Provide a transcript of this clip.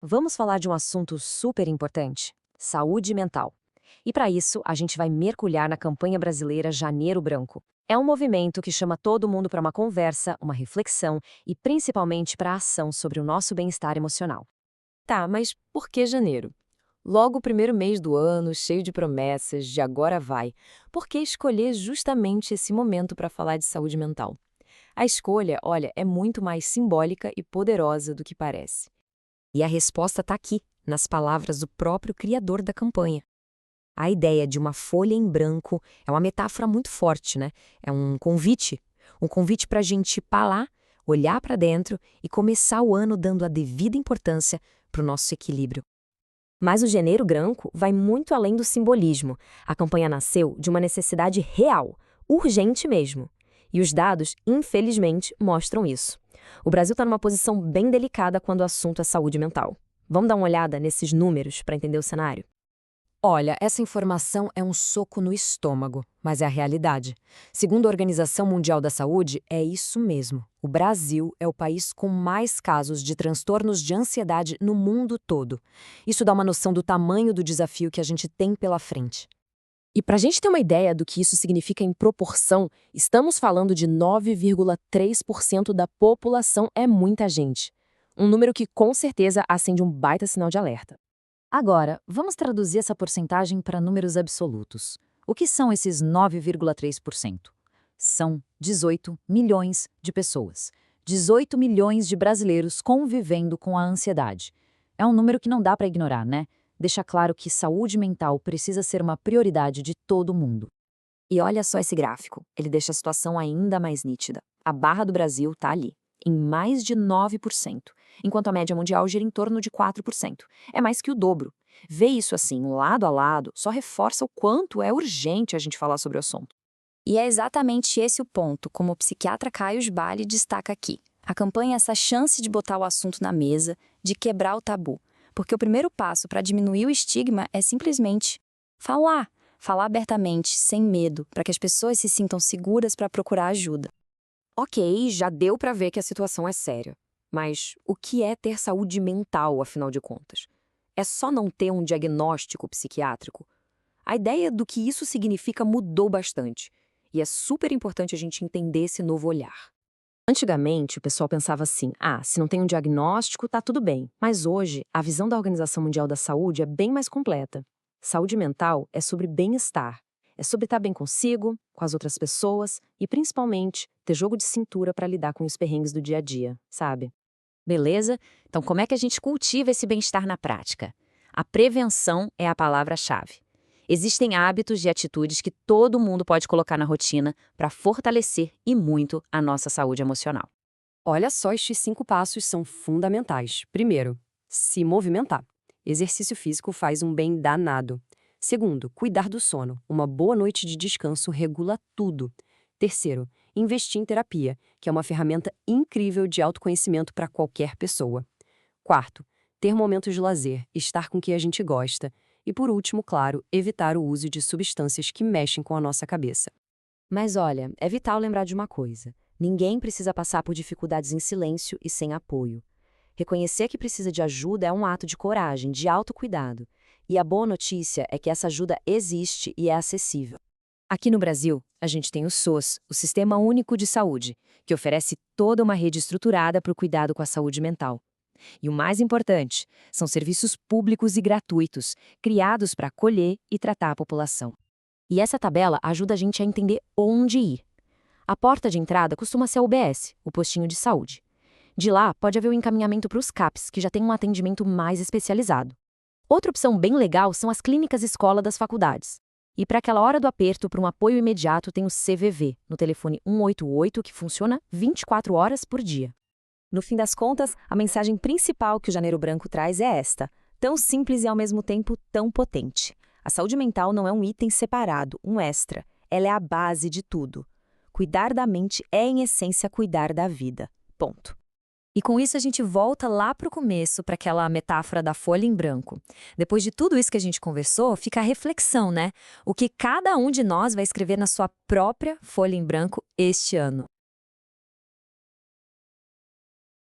Vamos falar de um assunto super importante: saúde mental. E para isso, a gente vai mergulhar na campanha brasileira Janeiro Branco. É um movimento que chama todo mundo para uma conversa, uma reflexão e principalmente para a ação sobre o nosso bem-estar emocional. Tá, mas por que janeiro? Logo o primeiro mês do ano, cheio de promessas, de agora vai. Por que escolher justamente esse momento para falar de saúde mental? A escolha, olha, é muito mais simbólica e poderosa do que parece. E a resposta está aqui, nas palavras do próprio criador da campanha. A ideia de uma folha em branco é uma metáfora muito forte, né? É um convite para a gente parar, olhar para dentro e começar o ano dando a devida importância para o nosso equilíbrio. Mas o Janeiro Branco vai muito além do simbolismo. A campanha nasceu de uma necessidade real, urgente mesmo. E os dados, infelizmente, mostram isso. O Brasil está numa posição bem delicada quando o assunto é saúde mental. Vamos dar uma olhada nesses números para entender o cenário? Olha, essa informação é um soco no estômago, mas é a realidade. Segundo a Organização Mundial da Saúde, é isso mesmo. O Brasil é o país com mais casos de transtornos de ansiedade no mundo todo. Isso dá uma noção do tamanho do desafio que a gente tem pela frente. E para a gente ter uma ideia do que isso significa em proporção, estamos falando de 9,3% da população, é muita gente. Um número que com certeza acende um baita sinal de alerta. Agora, vamos traduzir essa porcentagem para números absolutos. O que são esses 9,3%? São 18 milhões de pessoas. 18 milhões de brasileiros convivendo com a ansiedade. É um número que não dá para ignorar, né? Deixa claro que saúde mental precisa ser uma prioridade de todo mundo. E olha só esse gráfico, ele deixa a situação ainda mais nítida. A barra do Brasil está ali, em mais de 9%, enquanto a média mundial gira em torno de 4%. É mais que o dobro. Ver isso assim, lado a lado, só reforça o quanto é urgente a gente falar sobre o assunto. E é exatamente esse o ponto, como o psiquiatra Caio Sbali destaca aqui. A campanha é essa chance de botar o assunto na mesa, de quebrar o tabu. Porque o primeiro passo para diminuir o estigma é simplesmente falar. Falar abertamente, sem medo, para que as pessoas se sintam seguras para procurar ajuda. Ok, já deu para ver que a situação é séria. Mas o que é ter saúde mental, afinal de contas? É só não ter um diagnóstico psiquiátrico? A ideia do que isso significa mudou bastante. E é super importante a gente entender esse novo olhar. Antigamente, o pessoal pensava assim: se não tem um diagnóstico, tá tudo bem. Mas hoje, a visão da Organização Mundial da Saúde é bem mais completa. Saúde mental é sobre bem-estar. É sobre estar bem consigo, com as outras pessoas e, principalmente, ter jogo de cintura para lidar com os perrengues do dia a dia, sabe? Beleza? Então, como é que a gente cultiva esse bem-estar na prática? A prevenção é a palavra-chave. Existem hábitos e atitudes que todo mundo pode colocar na rotina para fortalecer e muito a nossa saúde emocional. Olha só, estes 5 passos são fundamentais. Primeiro, se movimentar. Exercício físico faz um bem danado. Segundo, cuidar do sono. Uma boa noite de descanso regula tudo. Terceiro, investir em terapia, que é uma ferramenta incrível de autoconhecimento para qualquer pessoa. Quarto, ter momentos de lazer, estar com quem a gente gosta. E por último, claro, evitar o uso de substâncias que mexem com a nossa cabeça. Mas olha, é vital lembrar de uma coisa: ninguém precisa passar por dificuldades em silêncio e sem apoio. Reconhecer que precisa de ajuda é um ato de coragem, de autocuidado. E a boa notícia é que essa ajuda existe e é acessível. Aqui no Brasil, a gente tem o SUS, o Sistema Único de Saúde, que oferece toda uma rede estruturada para o cuidado com a saúde mental. E o mais importante, são serviços públicos e gratuitos, criados para acolher e tratar a população. E essa tabela ajuda a gente a entender onde ir. A porta de entrada costuma ser a UBS, o postinho de saúde. De lá, pode haver o encaminhamento para os CAPs, que já tem um atendimento mais especializado. Outra opção bem legal são as clínicas escola das faculdades. E para aquela hora do aperto, para um apoio imediato, tem o CVV, no telefone 188, que funciona 24 horas por dia. No fim das contas, a mensagem principal que o Janeiro Branco traz é esta: tão simples e ao mesmo tempo tão potente. A saúde mental não é um item separado, um extra. Ela é a base de tudo. Cuidar da mente é, em essência, cuidar da vida. Ponto. E com isso a gente volta lá para o começo, para aquela metáfora da folha em branco. Depois de tudo isso que a gente conversou, fica a reflexão, né? O que cada um de nós vai escrever na sua própria folha em branco este ano.